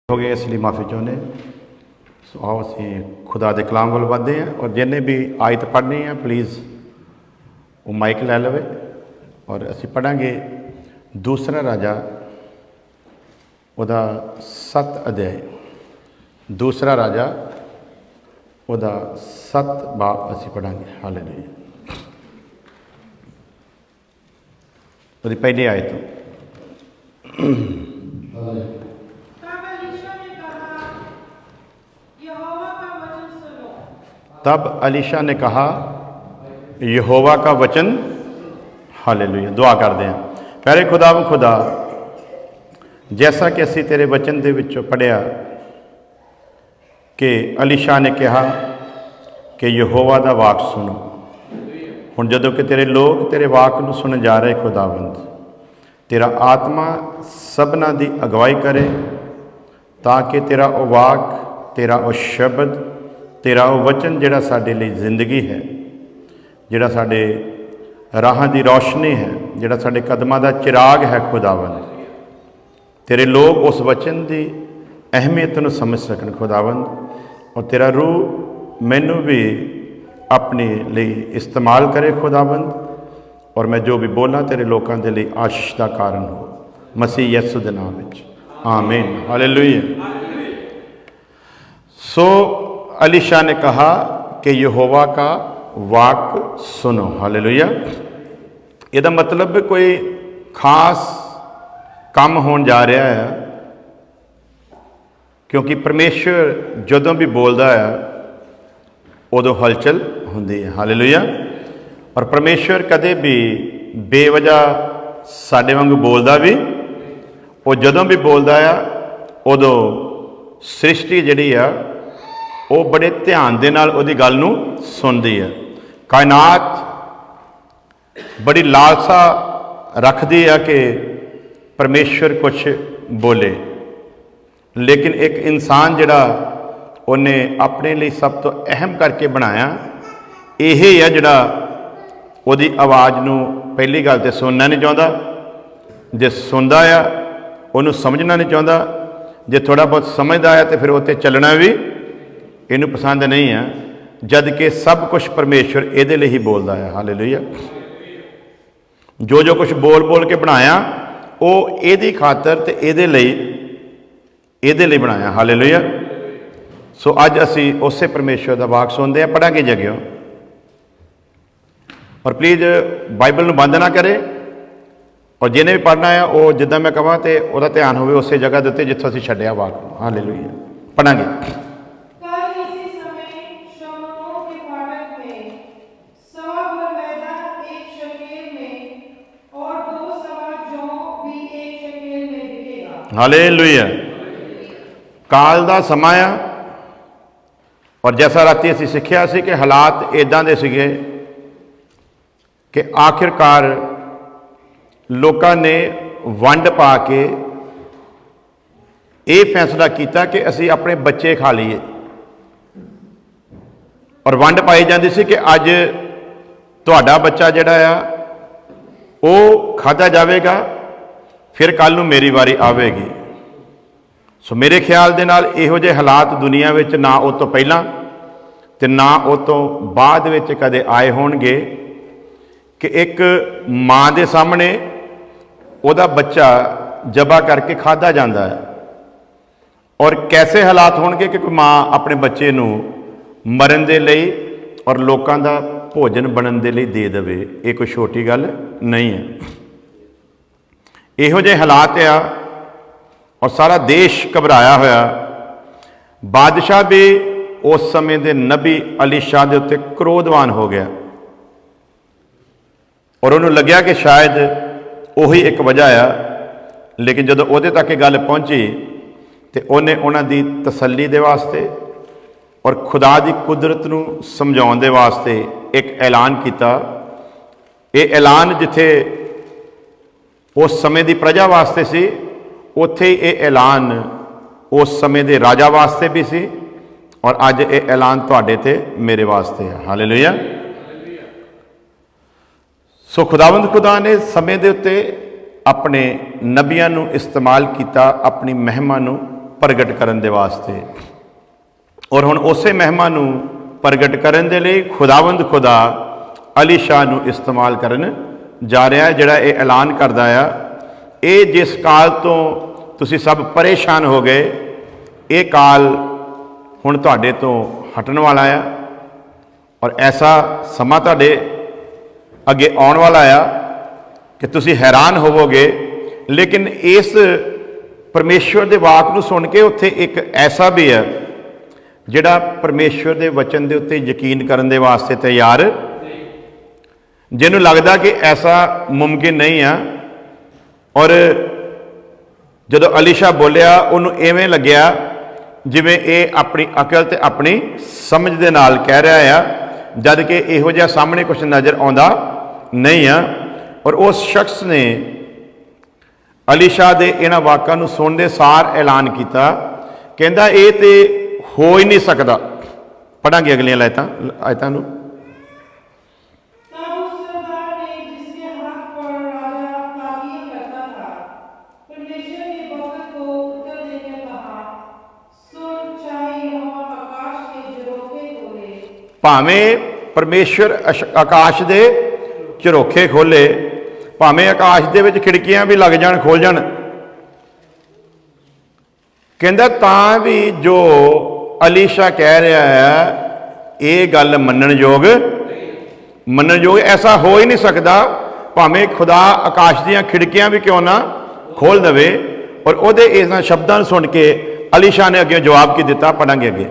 हो गए इसलिए माफ़ी चाहते। सो आओ असी खुदा के कलाम वाल बढ़ते हैं और जिन्हें भी आयत पढ़नी है प्लीज़ वो माइक लै लवे और असी पढ़ांगे दूसरा राजा उदा 7 अध्याय। दूसरा राजा उदा 7 बाब असी पढ़ांगे। हालेलुया। वो पहली आयत तब अलीशा ने कहा यहोवा का वचन। हालेलुया। दुआ करते हैं। प्यारे खुदा जैसा कि असी तेरे वचन के विचों पढ़िया कि अलीशा ने कहा कि यहोवा का वाक सुनो। हुण जदों कि तेरे लोग तेरे वाक नूं सुन जा रहे खुदावंद, तेरा आत्मा सबना दी अगवाई करे ताकि तेरा वो वाक, तेरा वो शब्द, तेरा वो वचन जिहड़ा साडे लई जिंदगी है, जिहड़ा साडे राहां दी रोशनी है, जिहड़ा साडे कदमां दा चिराग है खुदावंद, तेरे लोग उस वचन की अहमियत नूं समझ सकन खुदावंद। और तेरा रूह मैनू भी अपने लिए इस्तेमाल करे खुदावंद और मैं जो भी बोला तेरे लोगों के लिए आशीष का कारण हो मसीह यसू के नाम में। आमीन। हालेलुया। सो अलीशा ने कहा कि यहोवा का वाक सुनो। हालेलुया। इसका मतलब कोई खास काम होने जा रहा है, क्योंकि परमेश्वर जदों भी बोलता है उदों हलचल होंदी है। हालेलुया। और परमेश्वर कदे भी बेवजह साडे वांगू बोलता भी, वो जदों भी बोलता है उदों सृष्टि जिहड़ी आ वो बड़े ध्यान दे नाल उहदी गल नूं सुनदी है। कायनात बड़ी लालसा रखदी है कि परमेश्वर कुछ बोले, लेकिन एक इंसान जिहड़ा उन्हें अपने लिए सब तो अहम करके बनाया यही है जिहड़ा उहदी आवाज़ नूं पहली गल तो सुनना नहीं चाहता, जे सुनदा आ उहनूं समझना नहीं चाहता, जे थोड़ा बहुत समझदा है तो फिर उत्ते चलना भी इनू पसंद नहीं है, जद कि सब कुछ परमेश्वर इहदे लिए ही बोलता है। हालेलुया। जो कुछ बोल बोल के बनाया वो इहदी खातर ते इहदे लिए बनाया। हालेलुया। सो अज असी उस परमेश्वर का वाक सुनते हैं। पढ़ांगे जगह और प्लीज़ बाइबल नूं बंद ना करे और जिन्हें भी पढ़ना है वो जिद्दां मैं कहां तो वह ध्यान हो उस जगह के उत्ते जिथों असीं छड्डिया वाक। हालेलुया। पढ़ांगे। हालेलुया। काल का समा आ और जैसा राती असीं सिक्ख्या सी कि हालात इदां दे सीगे कि आखिरकार लोगों ने वंड पा के ये फैसला किया कि असीं अपने बच्चे खा लीए और वंड पाई जाती सी कि अज तुहाडा बच्चा जिहड़ा आ वो खाधा जाएगा, फिर कल नूं मेरी वारी आवेगी। सो मेरे ख्याल दे नाल इहो जिहे हालात दुनिया विच ना उस तो पहला ते ना उस तो बाद विच कदे आए होणगे कि एक माँ दे सामने उहदा बच्चा जबा करके खाधा जाता है। और कैसे हालात होणगे कि कोई माँ अपने बच्चे नूं मरन दे लई और लोकां दा भोजन बनन दे लई दे देवे। ये कोई छोटी गल नहीं है। इहो जिहे हालात आ और सारा देश घबराया होया। बादशाह भी उस समय दे नबी अलीशा दे उत्ते क्रोधवान हो गया और उन्होंने लग्या कि शायद उही एक वजह आ, लेकिन जदों उहदे तक गल पहुंची तो उन्हें उन्हां दी तसल्ली दे वास्ते और खुदा दी कुदरत नूं समझाउण दे वास्ते एक ऐलान किया। ये ऐलान जिथे उस समय की प्रजा वास्ते सी, उत्थे ये ऐलान उस समय के राजा वास्ते भी सी और अज ये ऐलान तुहाडे ते मेरे वास्ते है। हालेलुया। सो खुदावंद खुदा ने समय के उत्ते अपने नबियां नूं इस्तेमाल किया अपनी महिमा नूं प्रगट करन दे वास्ते। और हुण उसे महिमा नूं प्रगट करन दे लई खुदावंद खुदा अलीशा नूं इस्तेमाल करन जा रहा है, जिहड़ा ये ऐलान करदा आ ये जिस काल तो तुसीं सब परेशान हो गए, ये काल हुण तुहाडे तो हटण वाला आ और ऐसा समा तुहाडे अगे आउण वाला आ कि तुसीं हैरान होवोगे। लेकिन इस परमेश्वर दे वाक नूं सुन के उत्थे एक ऐसा भी है जिहड़ा परमेश्वर दे वचन दे उत्ते यकीन करन दे वास्ते तैयार, जिन्हों लगता कि ऐसा मुमकिन नहीं है। और जदों अलीशा बोलिया उन्होंने इवें लग्या जिवें ये अपनी अकल ते अपनी समझ दे नाल कह रहा है, जद कि इहो जिहा सामने कुछ नज़र आउंदा नहीं है। और उस शख्स ने अलीशा दे इन्हां वाकां नूं सुणदे सार ऐलान किया, कहंदा ये तो हो ही नहीं सकता। पढ़ांगे अगलियां आयतां नूं। भावें परमेश्वर आकाश दे झरोखे खोले, भावें आकाश दे विच खिड़कियां भी लग जान खोल जान, कहंदा तां भी जो अलीशा कह रहा है ये गल मनण योग ऐसा हो ही नहीं सकता। भावें खुदा आकाश दीयां खिड़कियां भी क्यों ना खोल दवे। और उहदे इन्हां शब्दां नूं सुन के अलीशा ने अगे जवाब की दिता, पढ़ांगे अगे।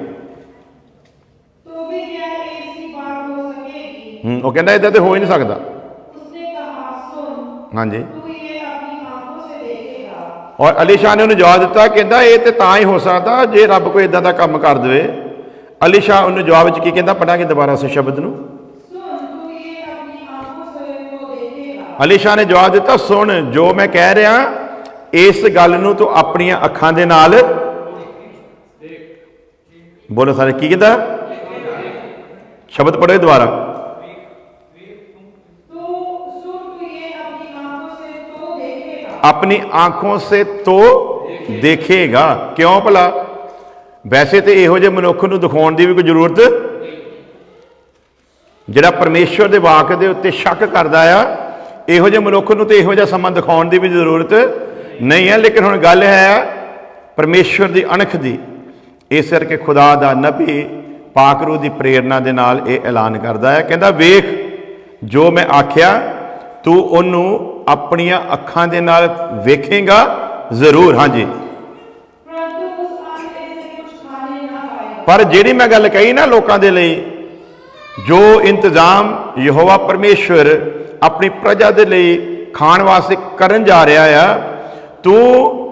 वो कहता इदा तो हो ही नहीं सकता। हाँ जी। और अलीशा ने उन्हें जवाब दिता, कहता ये तो तां ही हो सकता जे रब कोई इदा का काम कर दे। अलीशा उन्हें जवाब की कहता, पढ़ांगे दोबारा उस शब्द नूं। अलीशा ने जवाब दिता, सुन जो मैं कह रहा इस गल नूं तू अपनी अखां दे नाल बोलो सारे की कहता, शब्द पढ़ो दोबारा। अपनी आंखों से तो देखेगा। क्यों भला? वैसे तो इहो जे मनुख नूं दिखाउण दी भी कोई जरूरत, जिहड़ा परमेश्वर दे वाक दे उत्ते शक करदा आ, इहो जे मनुख नूं ते इहो जिहा समा दिखाउण दी भी जरूरत नहीं है। लेकिन हुण गल है परमेश्वर दी अणख दी, इस करके खुदा दा नबी पाक रूह दी प्रेरणा दे नाल इह ऐलान करदा है, कहंदा वेख जो मैं आख्या तू उन्हों अपनिया अखां दे नाल वेखेगा जरूर। हाँ जी। पर जिहड़ी मैं गल कही ना लोकां दे लई, जो इंतजाम यहोवा परमेश्वर अपनी प्रजा दे लई खाण वास्ते करन जा रहा है, तू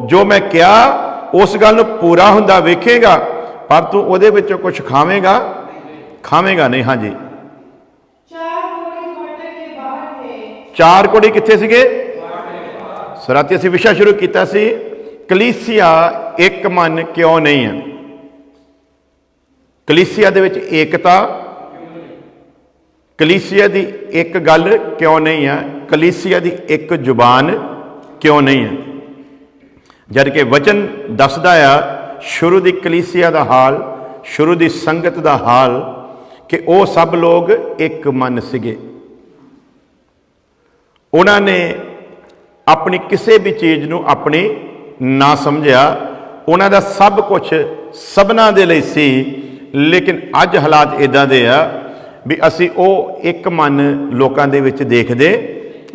जो मैं कहा उस गल नूं पूरा हुंदा वेखेगा, पर तू उहदे विचों कुछ खावेगा नहीं। हाँ जी। चार कोड़े कित्थे सीगे? राती असीं विशा शुरू किया सी, कलीसिया एक मन क्यों नहीं है। कलीसिया दे विच एकता, कलीसिया दी एक गल क्यों नहीं है, कलीसिया दी एक जुबान क्यों नहीं है। जबकि वचन दसदा आ शुरू दी कलीसिया दा हाल, शुरू दी संगत दा हाल कि वो सब लोग एक मन सीगे। उन्होंने अपनी किसी भी चीज़ नूं अपनी ना समझिया, उन्हों का सब कुछ सबना दे लई सी। लेकिन अज हालात इदां दे आ भी असी वो एक मन लोकां दे विच देखदे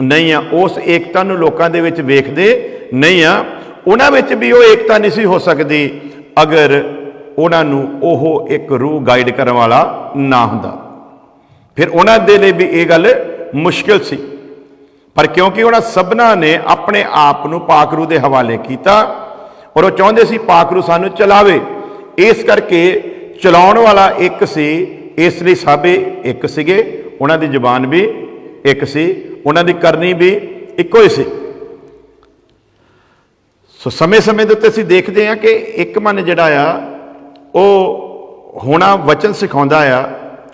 नहीं आ, उस एकता नूं लोकां दे विच वेखदे नहीं आ। उन्हां विच भी वो एकता नहीं सी हो सकती अगर उन्हां नूं ओह एक रूह गाइड करने वाला ना हुंदा। फिर उन्हां दे लई भी ये गल मुश्किल सी। पर क्योंकि उन्होंने सबना ने अपने आप को पाक रूह के हवाले किया और वो चाहते सी पाक रूह सानू चलावे, इस करके चलाउण वाला एक सी, इसलिए सब एक सीगे। उन्हों की जुबान भी एक सी, उन्हों की करनी भी इको ही सी। सो समय समय के उत्ते असीं देखते हैं कि एक मन जिहड़ा आ वो होना वचन सिखाउंदा आ।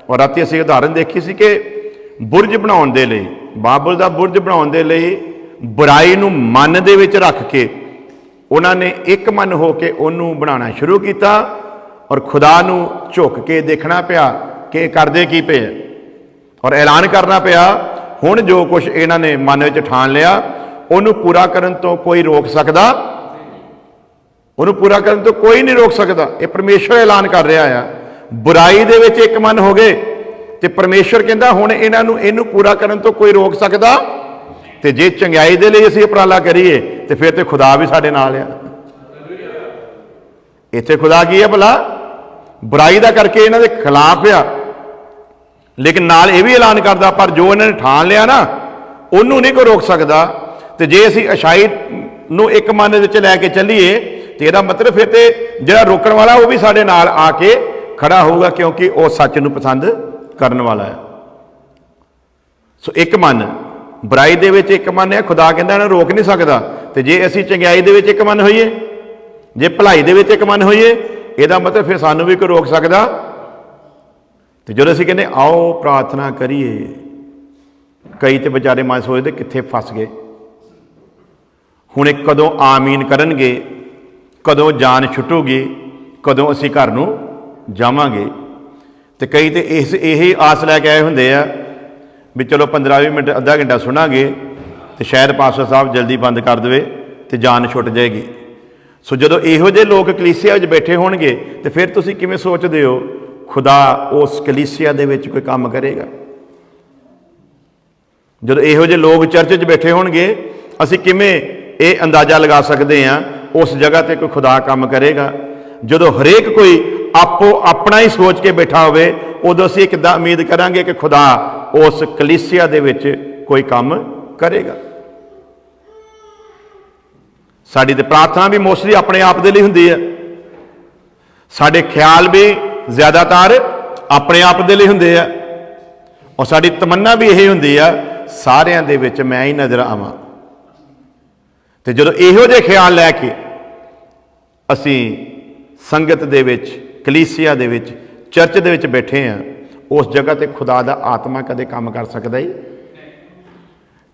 और राती असीं उदाहरण देखी सी कि बुरज बनाउण दे लई, बाबुल का बुरज बनाउण दे लई बुराई नूं मन दे विच रख के उन्होंने एक मन होके उन्होंने बनाना शुरू किया और खुदा नू झुक के देखना पिया कि करते की पे और ऐलान करना पिया हुण जो कुछ इन्होंने मन में ठान लिया उन्होंने पूरा करने तो कोई रोक सकता, उन्होंने पूरा करने तो कोई नहीं रोक सकता। ये परमेश्वर ऐलान कर रहा है। बुराई दे विच एक मन हो गए तो परमेश्वर कहता हुण इन्हों इनू पूरा करने तो कोई रोक सकता, तो जे चंगाई दे लई असीं उपराला करिए तो फिर तो खुदा भी साडे नाल आ। इत्थे खुदा की है भला बुराई का करके इन्हां दे खिलाफ आ, लेकिन नाल ये भी ऐलान करदा पर जो इन्होंने ठान लिया ना उन्होंने नहीं कोई रोक सकता। तो जे असीं अच्छाई नूं एक मन विच लैके चलीए तो यह मतलब फिर तो जिहड़ा रोकण वाला वो भी साडे नाल आके खड़ा होगा, क्योंकि वह सच नूं पसंद करने वाला है। सो एक मन बुराई दे विच एक मन है, खुदा कहता इन्हां नूं रोक नहीं सकता। तो जे असीं चंगियाई दे विच एक मन होईए, जे भलाई दे विच एक मन होईए, इहदा मतलब फिर सानूं भी कोई रोक सकता। तो जो असीं कहने आओ प्रार्थना करिए, कई तो बेचारे मन सोचते कित्थे फस गए, हुणे कदों आमीन करनगे, कदों जान छुटूगी, कदों असीं घर नूं जावांगे। तो कई तो यही आस लैके आए हुंदे आ भी चलो 15-20 मिनट अद्धा घंटा सुनांगे तो शायद पास्टर साहब जल्दी बंद कर देवे तो जान छुट जाएगी। सो जदों इहो जे लोग कलीसिया विच बैठे होणगे तो फिर तुसीं किवें सोचदे हो खुदा उस कलीसिया दे विच कोई काम करेगा? जदों इहो जे लोग चर्च च बैठे होणगे असीं किवें ये अंदाज़ा लगा सकते हैं उस जगह ते कोई खुदा काम करेगा? जदों हरेक कोई आपो अपना ही सोच के बैठा होवे उदों असीं किद्दां उम्मीद करांगे कि खुदा उस कलीसिया दे विच कोई काम करेगा? साडी ते प्रार्थना भी मोस्टली अपने आप दे लई हुंदी है, साडे ख्याल भी ज़्यादातर अपने आप दे लई हुंदे आ और साडी तमन्ना भी यही हुंदी आ सारियां दे विच मैं ही नज़र आवां। तो जदों इहो जे ख्याल लैके असीं संगत दे विच कलीसिया दे विच चर्च दे विच बैठे हैं उस जगह ते खुदा दा आत्मा कदे काम कर सकदा ही?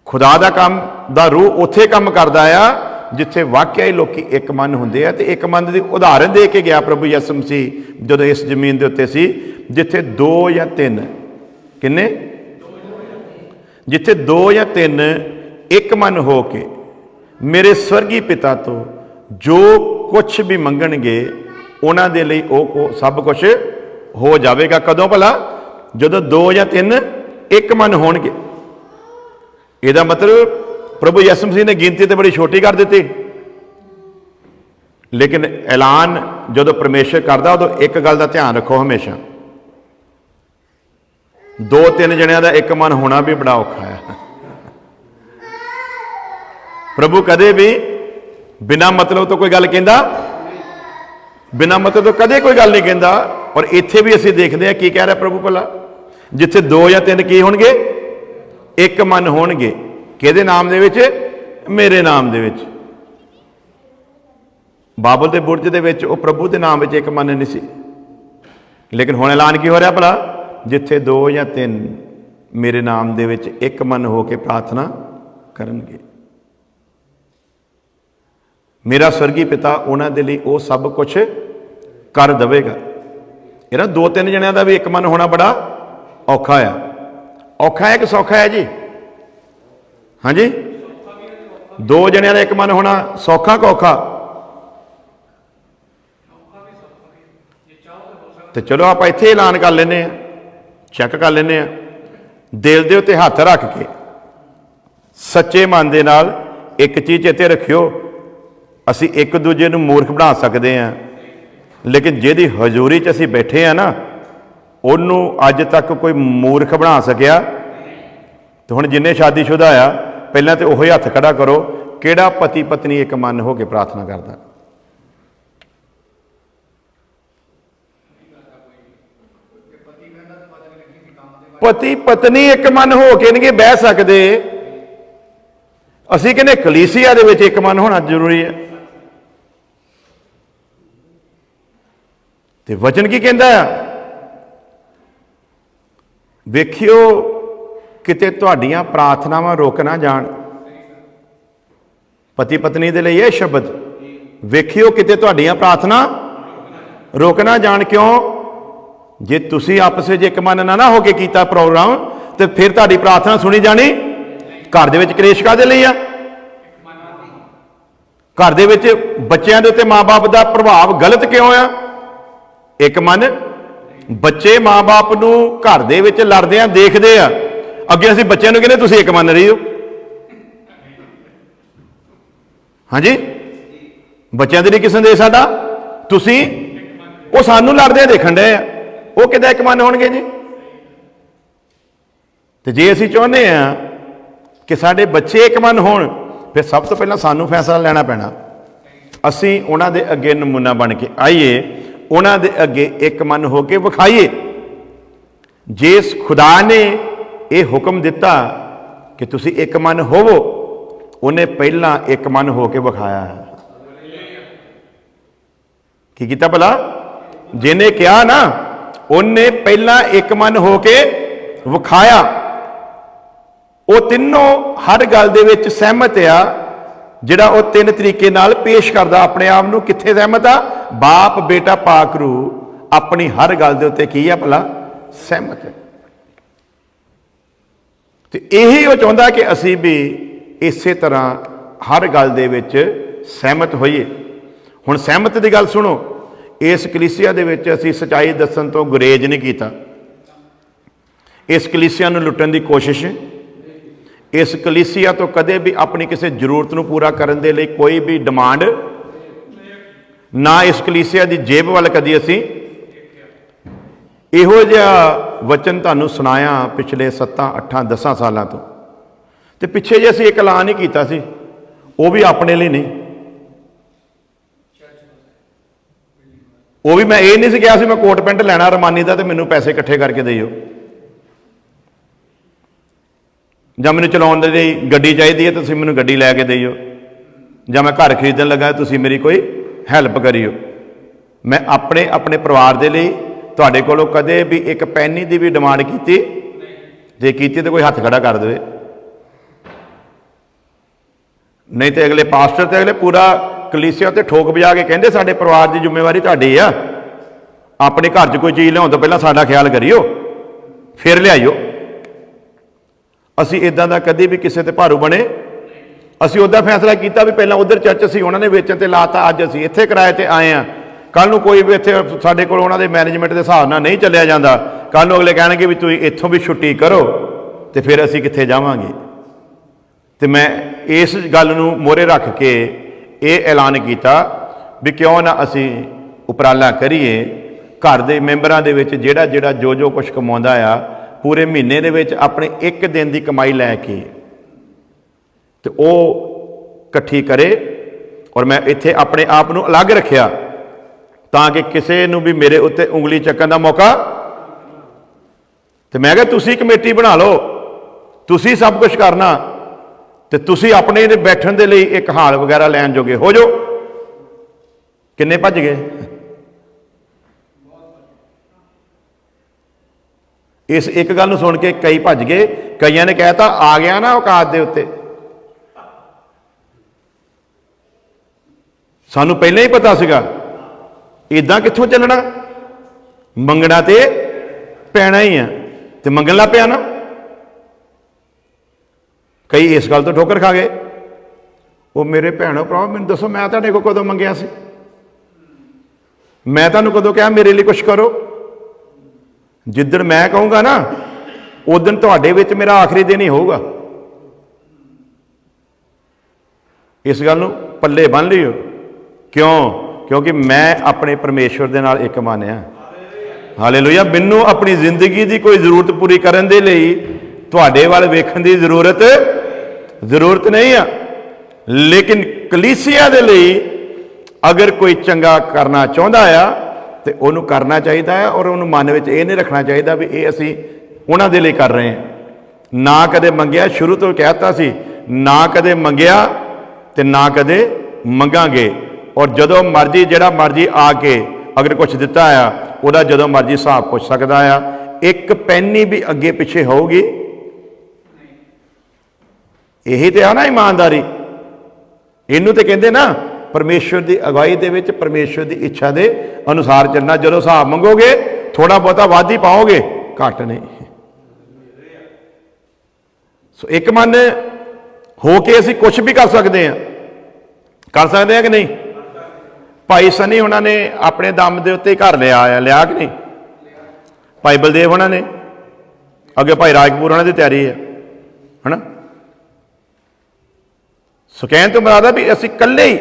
खुदा दा काम दा रूह उत्थे काम करदा आ जिथे वाकई ही लोग एक मन हुंदे आ। ते एक मन की उदाहरण दे के गया प्रभु यसु मसीह जदों इस जमीन के उत्ते सी जिथे 2 या 3 किन्ने जिथे 2 या 3 एक मन हो के मेरे स्वर्गी पिता तो जो कुछ भी मंगणगे उन्हां दे लई ओ सब कुछ हो जाएगा। कदों भला? जदों 2 या 3 एक मन होणगे। इहदा मतलब प्रभु यसु मसीह ने गिनती तो बड़ी छोटी कर दी, लेकिन ऐलान जदों परमेश्वर करता उदों एक गल का ध्यान रखो हमेशा 2-3 जणियां दा एक मन होना भी बड़ा औखा है। प्रभु कदे भी बिना मतलब तो कोई गल कहंदा, बिना मतलब तो कदे कोई गल नहीं कहंदा। और इत्थे भी असीं देखते हैं की कह रहा प्रभु भला जिथे 2 या 3 की होणगे एक मन होणगे किहदे नाम दे विच? मेरे नाम दे विच। बाबल दे बुरज दे विच वो प्रभु दे नाम विच एक मन नहीं सी, लेकिन हुण ऐलान की हो रहा भला जिथे 2 या 3 मेरे नाम दे विच एक मन हो के प्रार्थना करनगे मेरा स्वर्गी पिता उन्हां दे लई वो सब कुछ कर देवेगा। इन्हां 2-3 जणियां दा भी एक मन होना बड़ा औखा है। औखा है कि सौखा है जी? हाँ जी, 2 जणियां दा एक मन होना सौखा कि औखा? तो चलो आप इत्थे ऐलान कर लेने, चैक कर लेने, दिल दे उत्ते हत्थ रख के सच्चे मन दे नाल एक चीज़ चेते रखियो, असी एक दूजे नूं मूर्ख बना सकते हैं, लेकिन जिहदी हजूरी च असी बैठे हैं ना उन्हों अज तक कोई मूर्ख बना सकिया? तो हुण जिन्ने शादीशुदा आ पहलां तो उही हत्थ खड़ा करो, किहड़ा पति पत्नी एक मन हो के प्रार्थना करता? पति पत्नी एक मन हो के नहीं बह सकते। असीं कहने कलीसिया दे विच एक मन होना जरूरी है। ते वचन की कहंदा है? वेखियो किते तुहाडीआं प्रार्थनावां रुक ना जाण। पति पत्नी दे लई यह शब्द ਵੇਖਿਓ किते तुहाड़ियां प्रार्थना रुक ना जाण। क्यों? जे तुसी आपस में एक मन ना होके कीता प्रोग्राम तो फिर तुहाडी प्रार्थना सुनी जानी। घर दे विच कलेश काहदे लई आ? घर दे विच बच्चों के उत्ते माँ बाप का प्रभाव गलत क्यों आ? एक मन। बच्चे माँ बाप नूं घर दे विच लड़दे देखदे आ, अगे असीं बच्चों नूं कहंदे तुसीं एक मन रहियो। हाँ जी, बच्चों के लिए की संदेश साडा? तुसीं वो सानूं लड़दे देखण डए आ, वो किदां एक मन होणगे जी? तो जे असीं चाहुंदे आ कि साडे बच्चे एक मन होण, फिर सब तो पहला सानू फैसला लेना पैना। असी उन्हां दे अगे नमूना बन के आइए, उन्हां दे अगे एक मन होके विखाइए। जिस खुदा ने ये हुक्म दिता कि तुसी एक मन होवो, उन्हें पहला एक मन होके विखाया है। की कीता भला? जिन्हें कहा ना, उन्हें पहला एक मन होके विखाया। वो तीनों हर गल दे विच सहमत आ, जिहड़ा वो तीन तरीके नाल पेश करदा अपने आप नूं। कित्थे सहमत आ? बाप बेटा पाक रूह अपनी हर गल दे उत्ते की आ भला? सहमत है। तो यही वो चाहुंदा कि असीं भी इसे तरह हर गल दे विच सहमत होइए। हुण सहमत दी गल सुनो, इस कलीसिया दे विच असीं सच्चाई दस्सण तो गुरेज नहीं कीता। इस कलीसिया नूं लुट्टण दी कोशिश, इस कलीसिया तो कदे भी अपनी किसी जरूरत नूं पूरा करने के लिए कोई भी डिमांड ना, इस कलीसिया की जेब वाल कदी असी इहो जिहा वचन तुहानूं सुनाया पिछले 7-8-10 सालों तो पिछे जे असी एक ऐलान ही किया सी, वो भी अपने लिए नहीं। वो भी मैं ये नहीं कहा मैं कोट पेंट लैना रमानी का तो मैनू पैसे इकट्ठे करके दिओ, ਜਾਂ ਮੈਨੂੰ ਚਲਾਉਣ ਦੇ ਲਈ ਗੱਡੀ ਚਾਹੀਦੀ ਹੈ ਤੁਸੀਂ ਮੈਨੂੰ ਗੱਡੀ ਲੈ ਕੇ ਦਿਓ, ਜਾਂ ਮੈਂ ਘਰ ਖਰੀਦਣ ਲੱਗਾ ਤੁਸੀਂ ਮੇਰੀ ਕੋਈ ਹੈਲਪ ਕਰਿਓ। ਮੈਂ ਆਪਣੇ ਆਪਣੇ ਪਰਿਵਾਰ ਦੇ ਲਈ ਤੁਹਾਡੇ ਕੋਲੋਂ ਕਦੇ ਵੀ ਇੱਕ ਪੈਨੀ ਦੀ ਵੀ ਡਿਮਾਂਡ ਕੀਤੀ, ਜੇ ਕੀਤੀ ਤਾਂ ਕੋਈ ਹੱਥ ਖੜਾ ਕਰ ਦੇਵੇ, ਨਹੀਂ ਤੇ ਅਗਲੇ ਪਾਸਟਰ ਤੇ ਅਗਲੇ ਪੂਰਾ ਕਲੀਸਿਆ ਤੇ ਠੋਕ ਵਜਾ ਕੇ ਕਹਿੰਦੇ ਸਾਡੇ ਪਰਿਵਾਰ ਦੀ ਜ਼ਿੰਮੇਵਾਰੀ ਤੁਹਾਡੀ ਆ, ਆਪਣੇ ਘਰ 'ਚ ਕੋਈ ਚੀਜ਼ ਲਿਆਉਣ ਤੋਂ ਪਹਿਲਾਂ ਸਾਡਾ ਖਿਆਲ ਕਰਿਓ ਫਿਰ ਲਿਆਇਓ। ਅਸੀਂ इदां दा कभी भी किसी ते भारू बने, ਅਸੀਂ ਉੱਦਾਂ फैसला किया भी पहला उधर चर्च असी उन्होंने वेचण ते लाता, अज असी इत्थे किराए ते आए हैं, कल नूं कोई भी इत्थे साडे कोल उन्हां दे मैनेजमेंट के हिसाब नाल नहीं चलिया जांदा, कल नूं अगले कहणगे भी तुसीं इत्थों भी छुट्टी करो तो फिर असी कित्थे जावांगे। तो मैं इस गल नूं मोहरे रख के ये ऐलान किया भी क्यों ना असी उपराला करिए, घर के मैंबरां दे विच जिहड़ा जिहड़ा जो कुछ कमाउंदा आ पूरे महीने दे विच अपने एक दिन की कमाई लैके तो वो इकट्ठी करे। और मैं इत्थे अपने आप नूं अलग रखिया ताकि किसी नूं भी मेरे उत्ते उंगली चक्कण दा मौका, तो मैं कहा तुसीं कमेटी बना लो, तुसीं सब कुछ करना, तो तुसीं अपने बैठण दे लई एक हाल वगैरह लैण जोगे हो जाओ। किन्ने भज गए? इस एक गल सुन के कई भज गए, कईयां ने कहता आ गया ना औकात दे उत्ते, सानू पहले ही पता सीगा इदां कित्थों चलना, मंगना ते पैना ही है, तो मंगन लग पिया ना। कई इस गल तो ठोकर खा गए, वो मेरे भैणों भराओ मैनूं दसो मैं तुहाडे कोल कदों मंगिया सी, मैं तुहानूं कदों कहा मेरे लिए कुछ करो। जिद्दण मैं कहूँगा ना उदण तुहाडे विच मेरा आखिरी दिन ही होगा। इस गल नूं पल्ले बन लियो, क्यों? क्योंकि मैं अपने परमेश्वर दे नाल एक मन आ। हालेलुया। मैनूं अपनी जिंदगी की कोई जरूरत पूरी करन दे लई तुहाडे वाल वेखण दी जरूरत नहीं आ, लेकिन कलीसिया दे लई अगर कोई चंगा करना चाहुंदा आ तो उन्होंने करना चाहिए है, और उन्होंने मन में ये नहीं रखना चाहिए भी ये असी उन्होंने लिए कर रहे हैं। ना कदे मंगिया, शुरू तो कहता सी ना कदे मंगिया तो ना कदे मंगांगे, और जदों मर्जी जिहड़ा मर्जी आके अगर कुछ दिता आ उहदा जदों मर्जी हिसाब पुछ सकदा आ, एक पैनी भी अगे पिछे होगी। यही तो है ना ईमानदारी, इनू तो कहते ना परमेश्वर की अगुवाई दे विच परमेश्वर की इच्छा के अनुसार चलना। जो हिसाब मंगोगे थोड़ा बहुता वध ही पाओगे, घट नहीं। सो एक मन हो के असीं कुछ भी कर सकते हैं कि नहीं। भाई सनी उन्होंने अपने दम के उत्ते घर लिया कि नहीं। भाई बलदेव उन्होंने अगे भाई राजकपूर उन्होंने तैयारी है ना। सो कहने तो मुराद है भी असीं कल्ले ही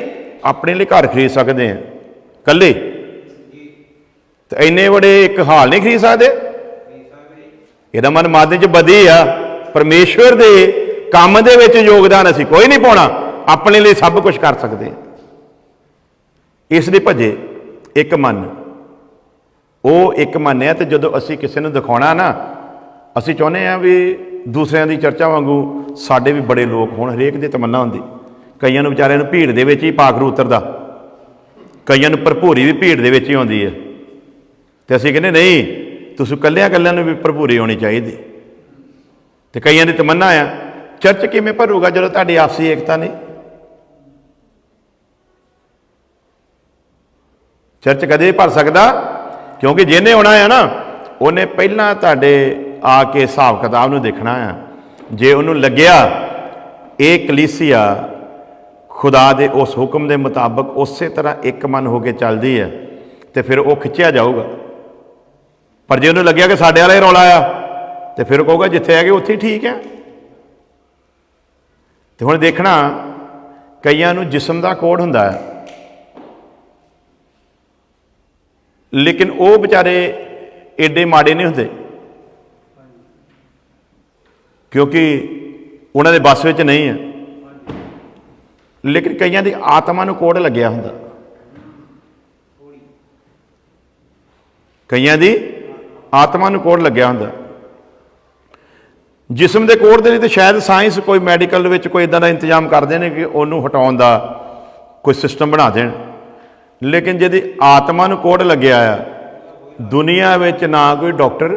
अपने लिए घर खरीद सकते हैं, कल्ले। तो इन्ने बड़े एक हाल नहीं खरीद सकते। यदा मन मादे च बधी आ, परमेश्वर के काम दे विच योगदान असीं कोई नहीं पाउणा, अपने लिए सब कुछ कर सकते हैं। इसलिए भजे एक मन, वो एक मन है। तो जो असीं किसी ने दिखाना ना, असीं चाहुंदे आ भी दूसरिਆਂ ਦੀ चर्चा वांगू साडे भी बड़े लोग होण। हरेक दी तमन्ना हुंदी। कईयां नूं विचारिਆਂ नूं भीड़ दे विच ही पाखरू उतरदा, कईयां नूं भरपूरी भी भीड़ दे विच ही आउंदी है। ते असीं कहंदे नहीं, तुसीं कल्लियां कल्लियां नूं भी भरपूरी होनी चाहिदी। ते कईयां दी तमन्ना आ चर्च किवें भरूगा जदों तुहाडी आपसी एकता नहीं। चर्च कदे नहीं भर सकता, क्योंकि जिन्हें आना है ना, उन्हें पहला तुहाडे आके हिसाब किताब नूं देखना है। जे उन्होंने लग्या ये कलीसिया खुदा दे उस हुक्म के मुताबक उस तरह एक मन होकर चलती है, तो फिर वो खिंचिया जाऊगा। पर जे उन्होंने लग्या कि साडे वाला ही रौला आ, तो फिर कहूगा जिथे है उत्थे ठीक है। तो हुण देखना कईयां नूं जिस्म का कोड हुंदा है, लेकिन वो बेचारे एडे माड़े नहीं होंदे, क्योंकि उन्होंने बस में नहीं है। लेकिन कईयां दी आत्मा नूं कोड़ लग्या हुंदा, कईयां दी आत्मा नूं कोड़ लग्या हुंदा। जिस्म के कोड़ दे लिए तो शायद साइंस कोई मैडिकल विच कोई इदां दा इंतजाम कर देने कि उन्होंने हटाउण दा कोई सिस्टम बना देण। लेकिन जिहदी आत्मा नूं कोड़ लग्या आ, दुनिया विच ना कोई डॉक्टर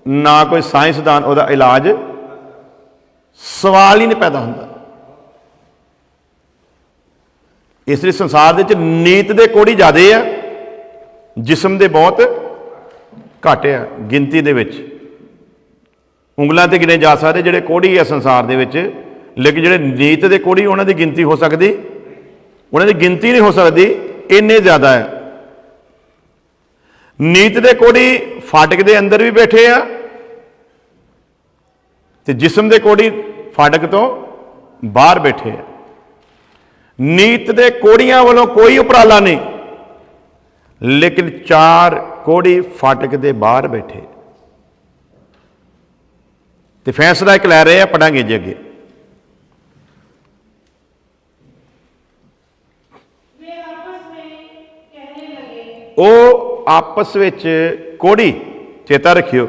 ना कोई साइंसदान उहदा इलाज, सवाल ही नहीं पैदा होंदा। इसलिए संसार दे विच नीत दे कोड़ी ज़्यादा है, जिस्म दे बहुत घट है। गिनती दे विच उंगलों ते गिने जा सकते जिहड़े कोड़ी है संसार दे विच, लेकिन जिहड़े नीत दे कोड़ी उन्हां दी गिनती हो सकती, उन्हां दी गिनती नहीं हो सकती, इन्ने ज़्यादा है। नीत दे कोड़ी फाटक दे अंदर भी बैठे आ, ते जिस्म दे कोड़ी फाटक तो बाहर बैठे आ। नीत दे कोड़ियां वालों कोई उपराला नहीं, लेकिन 4 कोड़ी फाटक दे बाहर बैठे। तो फैसला एक लै रहे हैं, पढ़ांगे जी अगे। वो आपस विच कोड़ी, चेता रखियो,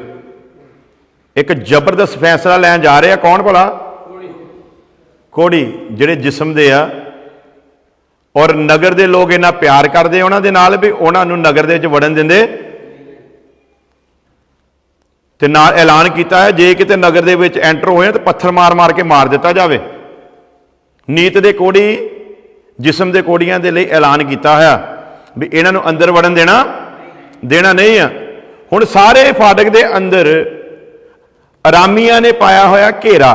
एक जबरदस्त फैसला लैन जा रहे हैं। कौन भला? कोड़ी, जिहड़े जिस्म दे आ। और नगर दे लोग इन्ना प्यार करते उन्हां दे नाल भी उन्हां नूं नगर दे विच वड़न दिंदे। ते नाल ऐलान किया है जे किते नगर दे विच एंटर होए तो पत्थर मार मार के मार दिता जाए। नीत दे कोड़ी जिस्म दे कोड़ियां दे लई ऐलान किया है भी इन्हां नूं अंदर वड़न देना नहीं है। हुण सारे फाटक दे अंदर आरामियां ने पाया होया घेरा।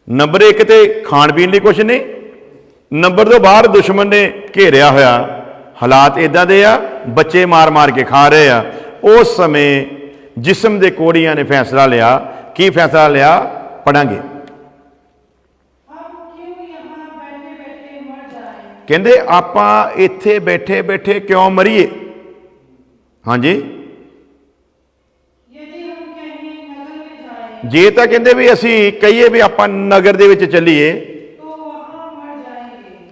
नंबर 1 ते खाण पीण लई कुछ नहीं, नंबर 2 बाहर दुश्मन ने घेरिया होया। हालात इदां दे आ, बच्चे मार मार के खा रहे आ। उस समय जिस्म दे कोड़ियां ने फैसला लिया। की फैसला लिया? पढ़ांगे। कहंदे आपां इत्थे बैठे बैठे क्यों मरीए? हाँ जी, जे तो कहंदे भी असी कहिए भी आपां नगर दे विच चलीए,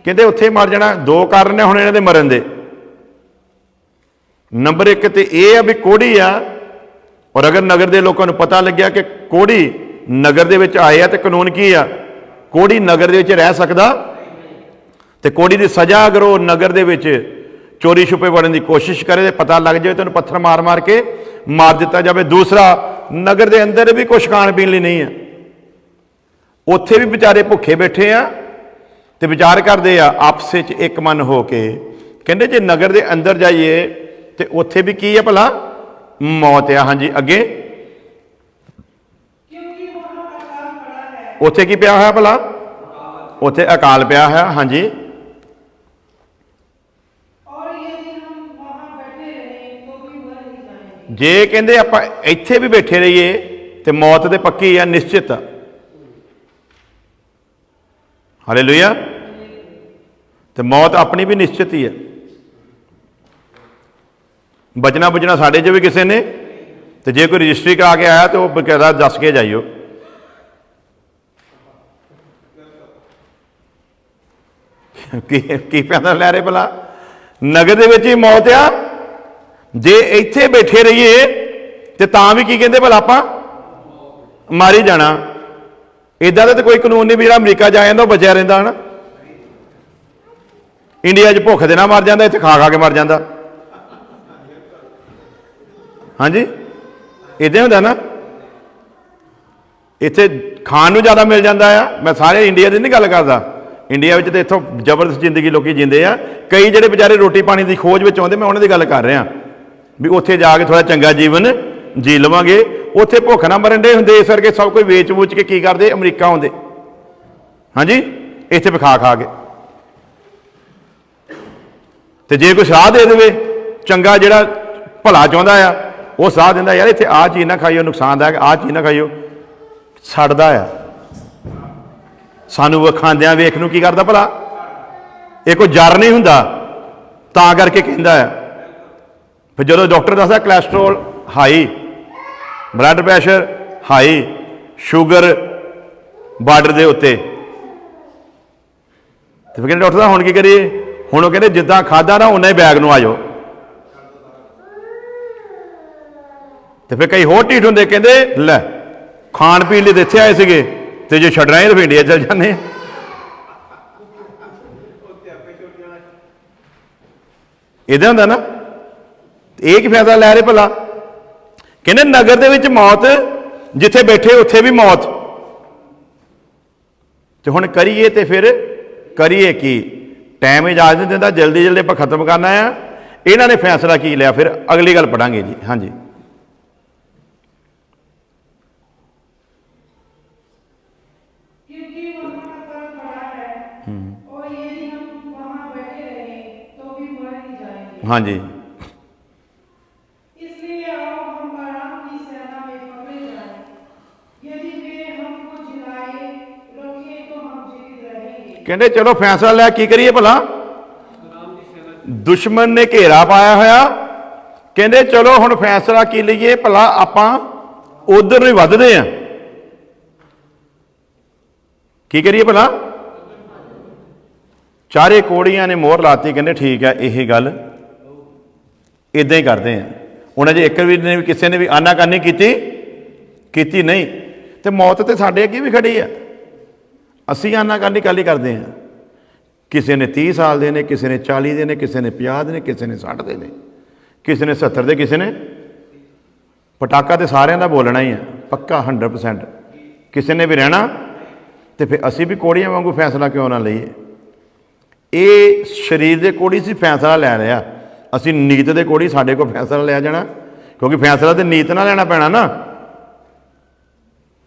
कहंदे उत्थे मर जाना। 2 कारण ने हुण इन्हां दे मरन दे। नंबर 1 तो यह है भी कोड़ी आ, और अगर नगर के लोगों को पता लग्या कि कोड़ी नगर दे विच आए तो कानून की आ, कोड़ी नगर दे विच रह सकदा। तो कोड़ी की सज़ा अगर वो नगर दे विच चोरी छुपे वड़न की कोशिश करे तो पता लग जाए तो उन्हें पत्थर मार मार के मार दिता जाए। दूसरा, नगर के अंदर भी कुछ खाण पीण लई नहीं है, उत्थे भी बेचारे भुखे बैठे आ। ਤੇ ਵਿਚਾਰ ਕਰਦੇ ਆ ਆਪਸ ਵਿੱਚ ਇੱਕ ਮਨ ਹੋ ਕੇ। ਕਹਿੰਦੇ ਜੇ ਨਗਰ ਦੇ ਅੰਦਰ ਜਾਈਏ ਤੇ ਉੱਥੇ ਵੀ ਕੀ ਹੈ ਭਲਾ? ਮੌਤ ਆ। ਹਾਂਜੀ ਅੱਗੇ, ਉੱਥੇ ਕੀ ਪਿਆ ਹੋਇਆ ਭਲਾ? ਉੱਥੇ ਅਕਾਲ ਪਿਆ ਹੋਇਆ। ਹਾਂਜੀ, ਜੇ ਕਹਿੰਦੇ ਆਪਾਂ ਇੱਥੇ ਵੀ ਬੈਠੇ ਰਹੀਏ ਤੇ ਮੌਤ ਤੇ ਪੱਕੀ ਆ, ਨਿਸ਼ਚਿਤ ਆ। ਹਾਲੇਲੂਇਆ। ਤੇ ਮੌਤ ਆਪਣੀ ਵੀ ਨਿਸ਼ਚਿਤ ਹੀ ਹੈ। ਬਚਣਾ ਬੁਝਣਾ ਸਾਡੇ 'ਚ ਵੀ ਕਿਸੇ ਨੇ। ਤੇ ਜੇ ਕੋਈ ਰਜਿਸਟਰੀ ਕਰਾ ਕੇ ਆਇਆ ਤੇ ਉਹ ਬਕਾਇਦਾ ਦੱਸ ਕੇ ਜਾਈਓ। ਕੀ ਪੈਂਦਾ ਲੈ ਰਹੇ ਭਲਾ? ਨਗਰ ਦੇ ਵਿੱਚ ਹੀ ਮੌਤ ਆ। ਜੇ ਇੱਥੇ ਬੈਠੇ ਰਹੀਏ ਤੇ ਤਾਂ ਵੀ ਕੀ ਕਹਿੰਦੇ ਭਲਾ? ਆਪਾਂ ਮਾਰੀ ਜਾਣਾ। ਇਦਾਂ ਦਾ ਤਾਂ ਕੋਈ ਕਾਨੂੰਨ ਨਹੀਂ ਵੀ ਜਿਹੜਾ ਅਮਰੀਕਾ ਜਾ ਜਾਂਦਾ ਉਹ ਬਚਿਆ ਰਹਿੰਦਾ ਹੈ ਨਾ। ਇੰਡੀਆ 'ਚ ਭੁੱਖ ਦੇ ਨਾਲ ਮਰ ਜਾਂਦਾ, ਇੱਥੇ ਖਾ ਖਾ ਕੇ ਮਰ ਜਾਂਦਾ। ਹਾਂਜੀ ਇੱਦਾਂ ਹੁੰਦਾ ਨਾ। ਇੱਥੇ ਖਾਣ ਨੂੰ ਜ਼ਿਆਦਾ ਮਿਲ ਜਾਂਦਾ ਆ। ਮੈਂ ਸਾਰੇ ਇੰਡੀਆ ਦੀ ਨਹੀਂ ਗੱਲ ਕਰਦਾ। ਇੰਡੀਆ ਵਿੱਚ ਤਾਂ ਇੱਥੋਂ ਜ਼ਬਰਦਸਤ ਜ਼ਿੰਦਗੀ ਲੋਕ ਜੀਂਦੇ ਆ। ਕਈ ਜਿਹੜੇ ਵਿਚਾਰੇ ਰੋਟੀ ਪਾਣੀ ਦੀ ਖੋਜ ਵਿੱਚ ਆਉਂਦੇ, ਮੈਂ ਉਹਨਾਂ ਦੀ ਗੱਲ ਕਰ ਰਿਹਾ ਵੀ ਉੱਥੇ ਜਾ ਕੇ ਥੋੜ੍ਹਾ ਚੰਗਾ ਜੀਵਨ ਜੀ ਲਵਾਂਗੇ। ਉੱਥੇ ਭੁੱਖ ਨਾ ਮਰਨ ਦੇ ਹੁੰਦੇ, ਇਸ ਕਰਕੇ ਸਭ ਕੁਝ ਵੇਚ ਵੂਚ ਕੇ ਕੀ ਕਰਦੇ? ਅਮਰੀਕਾ ਆਉਂਦੇ। ਹਾਂਜੀ ਇੱਥੇ ਵਿਖਾ ਖਾ ਕੇ। ਤੇ ਜੇ ਕੋਈ ਸਲਾਹ ਦੇ ਦੇਵੇ ਚੰਗਾ, ਜਿਹੜਾ ਭਲਾ ਚਾਹੁੰਦਾ ਆ, ਉਹ ਸਲਾਹ ਦਿੰਦਾ ਯਾਰ ਇੱਥੇ ਆਹ ਚੀਜ਼ ਨਾ ਖਾਈਓ, ਨੁਕਸਾਨਦਾਇਕ, ਆਹ ਚੀਜ਼ ਨਾ ਖਾਈਓ, ਛੱਡਦਾ ਆ। ਸਾਨੂੰ ਖਾਂਦਿਆਂ ਵੇਖ ਨੂੰ ਕੀ ਕਰਦਾ ਭਲਾ? ਇਹ ਕੋਈ ਜਰ ਨਹੀਂ ਹੁੰਦਾ, ਤਾਂ ਕਰਕੇ ਕਹਿੰਦਾ ਆ। ਫਿਰ ਜਦੋਂ ਡਾਕਟਰ ਦੱਸਦਾ cholesterol high, blood pressure high, sugar border ਦੇ ਉੱਤੇ, ਤੇ ਫਿਰ ਕਹਿੰਦੇ ਡਾਕਟਰ ਸਾਹਿਬ ਹੁਣ ਕੀ ਕਰੀਏ? ਹੁਣ ਉਹ ਕਹਿੰਦੇ ਜਿੱਦਾਂ ਖਾਧਾ ਨਾ ਉਨਾ ਹੀ ਬੈਗ ਨੂੰ ਆ ਜਾਓ। ਤੇ ਫਿਰ ਕਈ ਹੋਰ ਢੀਠ ਹੁੰਦੇ, ਕਹਿੰਦੇ ਲੈ ਖਾਣ ਪੀਣ ਲਈ ਤਾਂ ਇੱਥੇ ਆਏ ਸੀਗੇ ਤੇ ਜੇ ਛੱਡਣਾ ਹੈ ਤਾਂ ਇੰਡੀਆ ਚਲ ਜਾਂਦੇ। ਇੱਦਾਂ ਹੁੰਦਾ ਨਾ। ਇਹ ਕੀ ਫਾਇਦਾ ਲੈ ਰਹੇ ਭਲਾ? ਕਹਿੰਦੇ ਨਗਰ ਦੇ ਵਿੱਚ ਮੌਤ, ਜਿੱਥੇ ਬੈਠੇ ਉੱਥੇ ਵੀ ਮੌਤ। ਤੇ ਹੁਣ ਕਰੀਏ ਤੇ ਫਿਰ ਕਰੀਏ ਕੀ? ਟਾਈਮ ਇਜਾਜ਼ਤ ਨਹੀਂ ਦਿੰਦਾ, ਜਲਦੀ ਜਲਦੀ ਆਪਾਂ ਖਤਮ ਕਰਨਾ ਆ। ਇਹਨਾਂ ਨੇ ਫੈਸਲਾ ਕੀ ਲਿਆ? ਫਿਰ ਅਗਲੀ ਗੱਲ ਪੜਾਂਗੇ ਜੀ। ਹਾਂਜੀ ਹਾਂਜੀ ਕਹਿੰਦੇ ਚਲੋ ਫੈਸਲਾ ਲਿਆ, ਕੀ ਕਰੀਏ ਭਲਾ? ਦੁਸ਼ਮਣ ਨੇ ਘੇਰਾ ਪਾਇਆ ਹੋਇਆ। ਕਹਿੰਦੇ ਚਲੋ ਹੁਣ ਫੈਸਲਾ ਕੀ ਲਈਏ ਭਲਾ? ਆਪਾਂ ਉਧਰ ਨੂੰ ਵੱਧਦੇ ਆ। ਕੀ ਕਰੀਏ ਭਲਾ? ਚਾਰੇ ਕੋੜੀਆਂ ਨੇ ਮੋਹਰ ਲਾਤੀ। ਕਹਿੰਦੇ ਠੀਕ ਹੈ, ਇਹ ਗੱਲ ਇਦਾਂ ਹੀ ਕਰਦੇ ਆ। ਉਹਨਾਂ 'ਚ ਇੱਕ ਵੀ ਨੇ ਕਿਸੇ ਨੇ ਵੀ ਆਨਾਕਾਨੀ ਕੀਤੀ ਨਹੀਂ। ਤੇ ਮੌਤ ਤੇ ਸਾਡੇ ਅੱਗੇ ਵੀ ਖੜੀ ਆ। ਅਸੀਂ ਆਨਾਕਾਨੀ ਕੱਲ ਹੀ ਕਰਦੇ ਹਾਂ। ਕਿਸੇ ਨੇ 30 ਸਾਲ ਦੇ ਨੇ, ਕਿਸੇ ਨੇ 40 ਦੇ ਨੇ, ਕਿਸੇ ਨੇ 50 ਦੇ ਨੇ, ਕਿਸੇ ਨੇ 60 ਦੇ ਨੇ, ਕਿਸੇ ਨੇ 70 ਦੇ, ਕਿਸੇ ਨੇ। ਪਟਾਕਾ ਤੇ ਸਾਰਿਆਂ ਦਾ ਬੋਲਣਾ ਹੀ ਆ, ਪੱਕਾ 100%। ਕਿਸੇ ਨੇ ਵੀ ਰਹਿਣਾ। ਤੇ ਫਿਰ ਅਸੀਂ ਵੀ ਕੋੜੀਆਂ ਵਾਂਗੂ ਫੈਸਲਾ ਕਿਉਂ ਨਾ ਲਈਏ? ਇਹ ਸਰੀਰ ਦੇ ਕੋੜੀ ਸੀ ਫੈਸਲਾ ਲੈ ਰਿਹਾ। ਅਸੀਂ ਨੀਤ ਦੇ ਕੋੜੀ, ਸਾਡੇ ਕੋਲ ਫੈਸਲਾ ਲਿਆ ਜਾਣਾ, ਕਿਉਂਕਿ ਫੈਸਲਾ ਤੇ ਨੀਤ ਨਾਲ ਲੈਣਾ ਪੈਣਾ ਨਾ।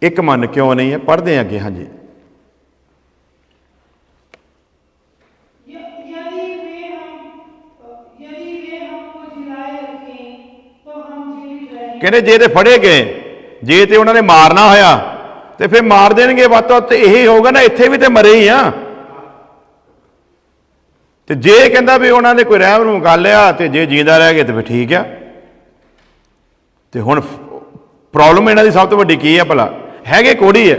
ਇੱਕ ਮਨ ਕਿਉਂ ਨਹੀਂ ਹੈ? ਪੜ੍ਹਦੇ ਹਾਂ ਅੱਗੇ। ਹਾਂਜੀ ਕਹਿੰਦੇ ਜੇ ਤੇ ਫੜੇ ਗਏ, ਜੇ ਤੇ ਉਹਨਾਂ ਨੇ ਮਾਰਨਾ ਹੋਇਆ ਤੇ ਫਿਰ ਮਾਰ ਦੇਣਗੇ। ਵੱਧ ਤੋਂ ਵੱਧ ਇਹੀ ਹੋਊਗਾ ਨਾ, ਇੱਥੇ ਵੀ ਤੇ ਮਰੇ ਹੀ ਆ। ਤੇ ਜੇ ਕਹਿੰਦਾ ਵੀ ਉਹਨਾਂ ਨੇ ਕੋਈ ਰਹਿਮ ਨੂੰ ਕਰ ਲਿਆ ਤੇ ਜੇ ਜੀਂਦਾ ਰਹਿ ਗਏ ਤੇ ਫਿਰ ਠੀਕ ਆ। ਤੇ ਹੁਣ ਪ੍ਰੋਬਲਮ ਇਹਨਾਂ ਦੀ ਸਭ ਤੋਂ ਵੱਡੀ ਕੀ ਹੈ ਭਲਾ? ਹੈਗੇ ਕੋੜੀ ਹੈ।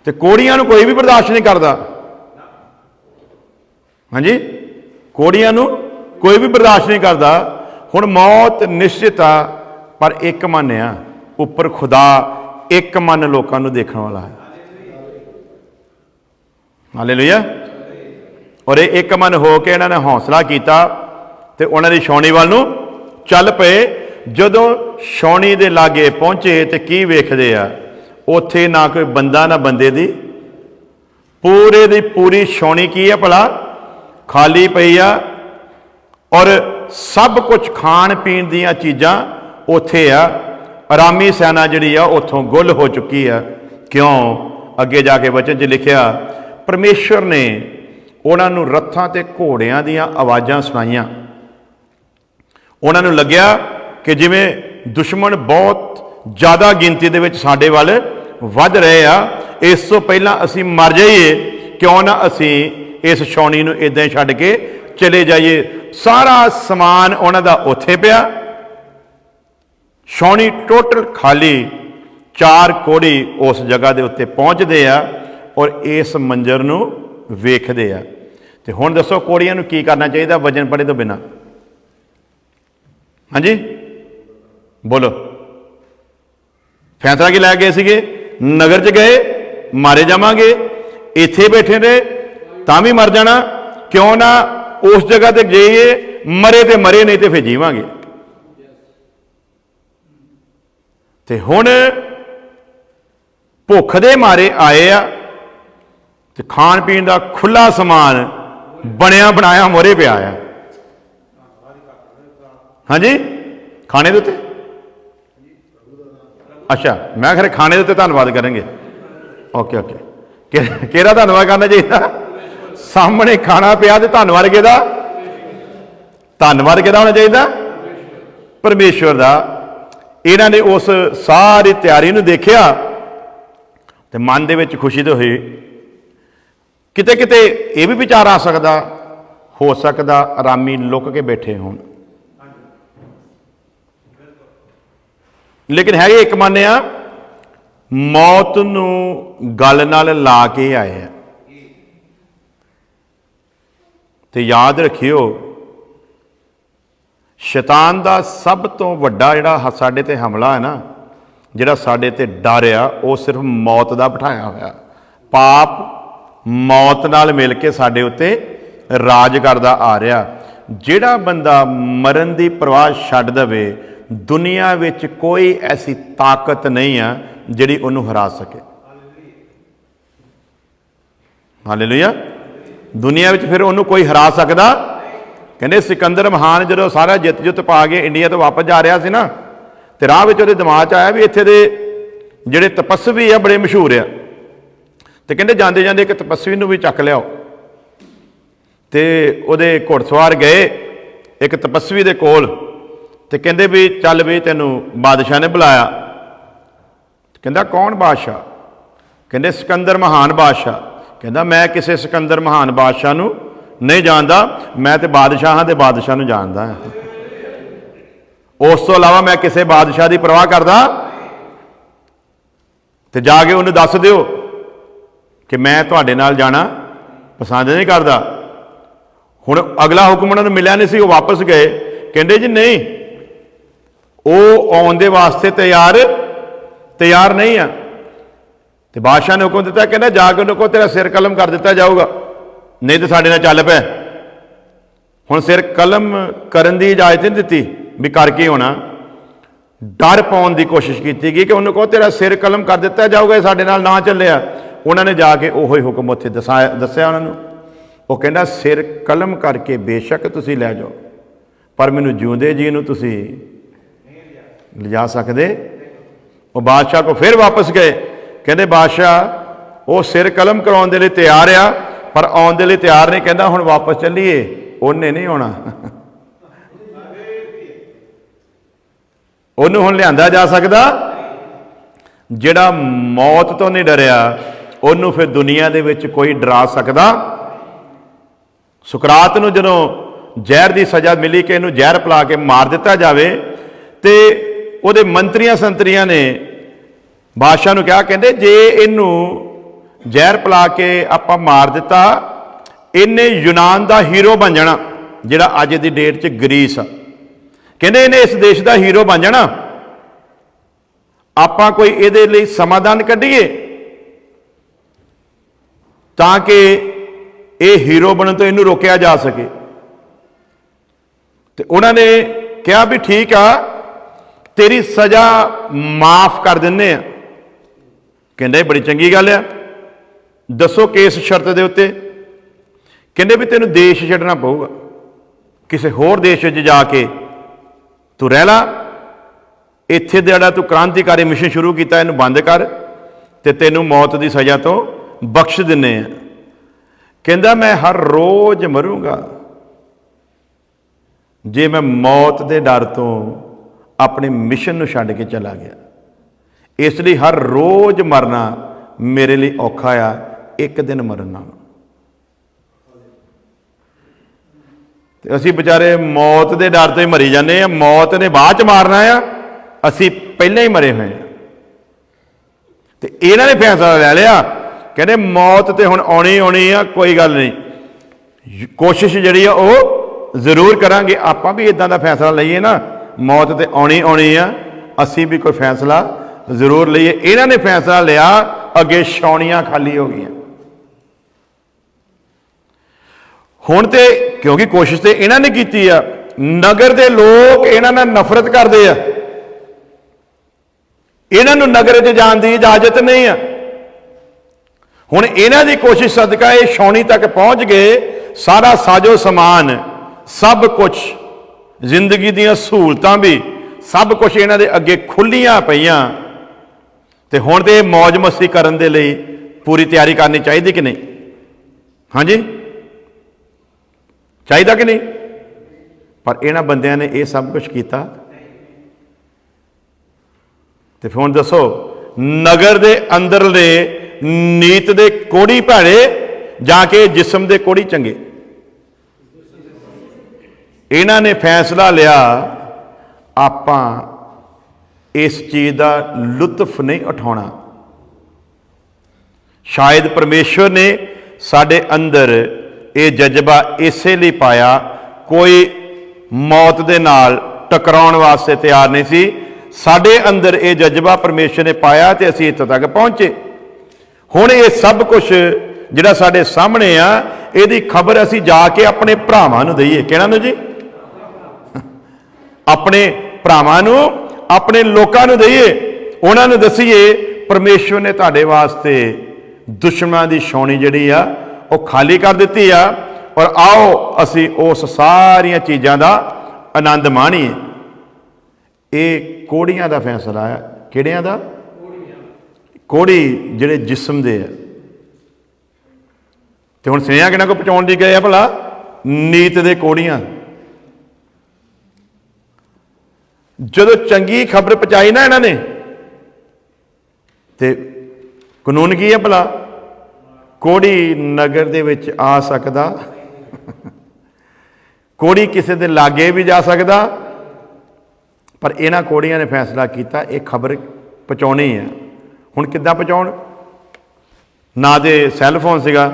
ਤੇ ਕੋੜੀਆਂ ਨੂੰ ਕੋਈ ਵੀ ਬਰਦਾਸ਼ਤ ਨਹੀਂ ਕਰਦਾ। ਹਾਂਜੀ ਕੋੜੀਆਂ ਨੂੰ ਕੋਈ ਵੀ ਬਰਦਾਸ਼ਤ ਨਹੀਂ ਕਰਦਾ। ਹੁਣ ਮੌਤ ਨਿਸ਼ਚਿਤ ਆ, ਪਰ ਇੱਕ ਮਨ ਆ। ਉੱਪਰ ਖੁਦਾ ਇੱਕ ਮਨ ਲੋਕਾਂ ਨੂੰ ਦੇਖਣ ਵਾਲਾ ਹੈ। ਹਾਲੇਲੂਇਆ। ਔਰ ਇਹ ਇੱਕ ਮਨ ਹੋ ਕੇ ਇਹਨਾਂ ਨੇ ਹੌਸਲਾ ਕੀਤਾ ਤੇ ਉਹਨਾਂ ਦੀ ਛਾਉਣੀ ਵੱਲ ਨੂੰ ਚੱਲ ਪਏ। ਜਦੋਂ ਛਾਉਣੀ ਦੇ ਲਾਗੇ ਪਹੁੰਚੇ ਤੇ ਕੀ ਵੇਖਦੇ ਆ? ਉੱਥੇ ਨਾ ਕੋਈ ਬੰਦਾ ਨਾ ਬੰਦੇ ਦੀ पूरे दी पूरी छौनी की है भला, खाली पई आ, और सब कुछ खाण पीण दीयां चीज़ां उत्थे आ। आरामी सैना जिहड़ी आ उत्थों गुल हो चुकी है। क्यों? अगे जाके वचन च लिखिया, परमेश्वर ने उन्हां नूं रथां ते घोड़ियां दीयां आवाज़ां सुनाईयां। उन्हां नूं लग्या कि जिवें दुश्मन बहुत ज़्यादा गिनती दे विच साडे वल वध रहे आ, इस तो पहलां असीं मर जाइए, क्यों ना असीं इस छौनी नूं इदां ही छड्ड के चले जाइए। सारा समान उन्हां दा उत्थे पिया, छौनी टोटल खाली। चार कोड़ी उस जगह के उत्ते पहुँचते आ और इस मंजर नूं वेखदे आ। ते हुण दसो कोड़ियां नूं की करना चाहिए वजन पड़े तो बिना? हाँ जी बोलो, फैसला की लै गए सीगे? नगर च गए मारे जावांगे, इत्थे बैठे रहे तां भी मर जाना, क्यों ना उस जगह ते जाइए, मरे ते मरे, नहीं तो फिर जीवांगे। ते हुण भुख दे मारे आए आ, ते खाण पीण का खुला समान बनया बनाया मोहरे पिया आ। हाँ जी, खाने दे उत्ते, अच्छा मैं खरे खाने दे उत्ते धन्नवाद करेंगे। ओके ओके, केड़ा धन्नवाद करना चाहिए? सामने खाना पिया तो धन्नवाद किहदा? धन्नवाद किहदा होना चाहिए? परमेश्वर दा। इन्हां ने उस सारी तैयारी नूं देखिया ते मन दे विच खुशी तो हुई। किते किते ये भी विचार आ सकदा, हो सकदा आरामी लुक के बैठे होण, लेकिन है एक मान्या मौत नूं गल नाल ला के आए हैं। ते याद रखियो, शैतान दा सब तो वड्डा जिहड़ा साडे ते हमला है ना, जिहड़ा साडे ते डर आ, वो सिर्फ मौत दा बिठाया होया। पाप मौत नाल मिल के साडे उत्ते राज करदा आ रहा। जिहड़ा बंदा मरण दी परवाह छड्ड दवे, दुनिया विच कोई ऐसी ताकत नहीं है जिहड़ी उहनूं हरा सके। हालेलुया। दुनिया विच फिर उहनूं कोई हरा सकदा? कहंदे सिकंदर महान जदों सारा जित जुत पा के इंडिया तो वापस जा रहा सी ना, तो राह विच उहदे दिमाग च आया भी इत्थे दे जिहड़े तपस्वी आ बड़े मशहूर आ, तो कहंदे जांदे जांदे एक तपस्वी नूं भी चक लियाओ। तो उहदे घुड़सवार गए एक तपस्वी दे कोल, तो कहंदे भी चल भी तैनूं बादशाह ने बुलाया। कहंदा कौन बादशाह? कहंदे सिकंदर महान बादशाह। कहंदा मैं किसी सिकंदर महान बादशाह नूं नहीं जानदा, मैं तो बादशाह दे बादशाह नूं जानदा हां, उस तो इलावा मैं किसी बादशाह की परवाह करदा? तो जाके उन्हें दस दिओ कि मैं तुहाडे नाल जाना पसंद नहीं करदा। हुण अगला हुक्म उन्होंने मिलिया नहीं सी, वो वापस गए। कहंदे जी नहीं, वो आउण दे वास्ते तैयार नहीं है। तो बादशाह ने हुक्म दिता, कहना जाके उन्होंने को तेरा सिर कलम कर दिता जाऊगा, नहीं तो साडे नाल चल पै। हुण सिर कलम करन दी इजाजत नहीं दिती भी करके होना, डर पाउण दी कोशिश की गई कि उन्होंने को तेरा सिर कलम कर दिता जाऊगा, साडे नाल ना चलिया। उन्होंने जाके उही हुक्म उत्थे दस्सिया उन्होंने। वो कहना सिर कलम करके बेशक तुसीं लै जाओ, पर मैनूं जिउंदे जी नूं तुसीं लिजा सकदे? वो बादशाह को फिर वापस गए। कहंदे बादशाह वो सिर कलम कराउण दे लई तैयार आ, पर आउण दे लई तैयार नहीं। कहंदा हुण वापस चलीए, उन्हें नहीं आउणा, उन्होंने हुण लिआंदा जा सकदा? जिहड़ा मौत तो नहीं डरिया, उन्होंने फिर दुनिया दे विच कोई डरा सकदा? सुकरात नूं जदों जहर की सज़ा मिली कि इहनूं जहर पिला के मार दिता जाए, तो उहदे मंत्रियां संतरियां ने बादशाह नूं कहा, कहंदे जे इहनूं जहर पिला के आपां मार दिता, इन्हें यूनान का हीरो बन जाना, जिहड़ा अज की डेट च ग्रीस आ। कहंदे इन्हें इस देश का हीरो बन जाना, आपां कोई इहदे लई समाधान कढीए ताकि ये हीरो बनने तो इनू रोकया जा सके। तो उन्होंने कहा भी ठीक आ, तेरी सज़ा माफ़ कर दिंदे आ। कहंदे बड़ी चंगी गल है, दसो किस शर्त के उत्ते? कहते भी तेन देश छड्डना पऊगा, किसी होर देश जाके तू रह ला, इत्थे जेड़ा तू क्रांतिकारी मिशन शुरू किया इनू बंद कर, ते तेनू मौत की सज़ा तो बख्श दिने। कहता मैं हर रोज़ मरूंगा जे मैं मौत के डर तो अपने मिशन नू छड्ड के चला गया। इसलिए हर रोज़ मरना मेरे लिए औखा आ, एक दिन मरना। असी बेचारे मौत के डर तो ही मरी जाने, मौत ने बाद च मारना आ, असी पहले ही मरे हुए हैं। तो इन्हों ने फैसला ले लिया, कहते मौत तो हुण आनी आनी आ, कोई गल नहीं, कोशिश जी जरूर करांगे। आपां भी इदां दा फैसला लईए ना, मौत तो आनी आनी आ, असी भी कोई फैसला जरूर लईए। इन्हों ने फैसला लिया, अगे छाउणियां खाली हो गई हुण ते, क्योंकि कोशिश तो इन्हों ने की आ। नगर के लोग इन्हों ने नफरत करते हैं, इन्हों नगर च जाने की इजाजत नहीं है। हुण इन्हां दी कोशिश सदका ये छाउणी तक पहुँच गए, सारा साजो समान सब कुछ जिंदगी दीयां सहूलतां भी सब कुछ इन्हां दे अगे खुलियां पईयां। ते हुण ते मौज मस्ती करन दे लई पूरी तैयारी करनी चाहिए कि नहीं? हाँ जी, चाहिए कि नहीं? पर इन्हां बंदियां ने यह सब कुछ किया। तो फिर हुण दसो, नगर दे अंदरले नीत दे कोड़ी भैड़े जाके जिस्म दे कोड़ी चंगे। इन्हां ने फैसला लिया आपां इस चीज़ का लुत्फ नहीं उठाना। शायद परमेश्वर ने साडे अंदर ये जज्बा इसे लिए पाया, कोई मौत दे नाल टकराउण वास्ते तैयार नहीं सी। साडे अंदर ये जज्बा परमेश्वर ने पाया तो असीं इत्थों तक पहुँचे। हुण ये सब कुछ जिहड़ा साडे सामने आ, इहदी खबर असीं जाके अपने भरावां नूं दईए। किहड़ा नूं जी? अपने भरावां नूं, अपने लोकां नूं दईए, उन्हां नूं दसीए परमेश्वर ने तुहाडे वास्ते दुश्मनां दी छाउणी जिहड़ी आ वो खाली कर दित्ती आ, और आओ असीं उस सारियां चीज़ां दा आनंद माणीए। ये कोड़ियां दा फैसला है। किहड़ियां दा? कोड़ी जिहड़े जिस्म दे आ। ते हुण सुनेहा किहਨਾਂ को पहुँचाउण दी गए आ भला? नीत दे कोड़ियां। जदों चंगी खबर पहुँचाई ना इन्हां ने, ते कानून की है भला? कोड़ी नगर दे विच आ सकदा, कोड़ी किसी दे लागे भी जा सकदा, पर इन्हां कोड़ियां ने फैसला किया ये खबर पहुँचाउणी है। हुण किद्दां पहुँचाउण? ना तो सैलफोन सीगा,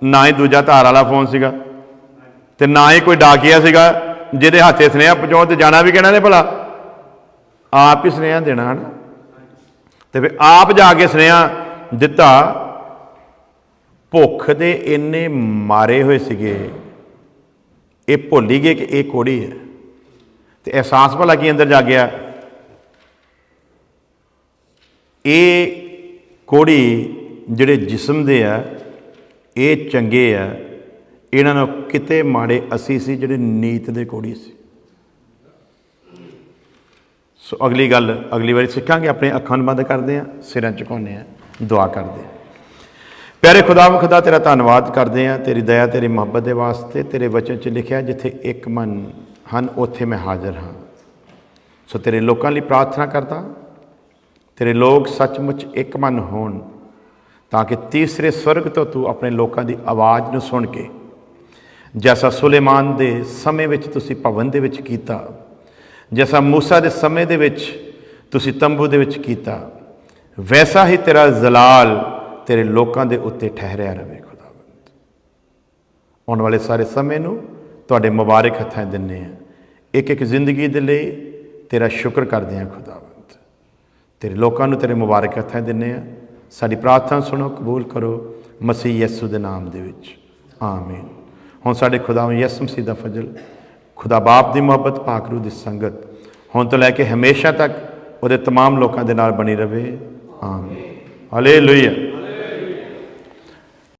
ना ही दूजा धार वाला फोन सीगा, ते ना ही कोई डाकिया सीगा जिहदे हाथे सुनेहा पहुँचाओ। तो जाना भी किहਨਾਂ ने भला? आप ही सुनेहा देना है ना। तो फिर आप जाके सुनेहा दिता। भुख दे इन्ने मारे हुए सीगे, ये भुल ही गए कि ये कोड़ी है। तो एहसास भला की अंदर जा गया, ये कोड़ी जिहड़े जिस्म दे आ ये चंगे आ, इन्हां नालों किते माड़े असी सी जिहड़े नीत दे कोड़ी सी। सो अगली गल अगली बारी सीखांगे। अपने अखां नूं बंद करदे हैं, सिरां झुकाउने हैं, दुआ करदे हैं। प्यारे खुदा तेरा धन्नवाद करते हैं, तेरी दया तेरी मुहब्बत के वास्ते। तेरे वचन च लिखिया जिथे एक मन हैं उत्थे मैं हाजिर हाँ। सो तेरे लोगों लिए प्रार्थना करता, तेरे लोग सचमुच एक मन होण, ताकि तीसरे स्वर्ग तो तू अपने लोगों की आवाज़ नूं सुन के, जैसा सुलेमान के समय में तुसी भवन दे विच कीता, जैसा मूसा के समय दे विच तुसी तंबू दे विच कीता, वैसा ही तेरा जलाल तेरे लोगों के उत्ते ठहरिया रहे। खुदावंद आने वाले सारे समय नूं तुहाडे मुबारक हत्थां दिन्ने हैं। एक एक जिंदगी दे लई तेरा शुक्र करते हैं। खुदावंद तेरे लोगों नूं तेरे मुबारक हत्थां दिन्ने हैं। साडी प्रार्थना सुनो, कबूल करो, मसीह यसू दे नाम दे विच आमीन। हुण साडे खुदावंद यसू मसीह दा फजल, खुदा बाप की मुहब्बत, पाक रूह की संगत हुण तो लैके हमेशा तक उहदे तमाम लोगों के नाल बनी रहे। आमीन। हालेलुया।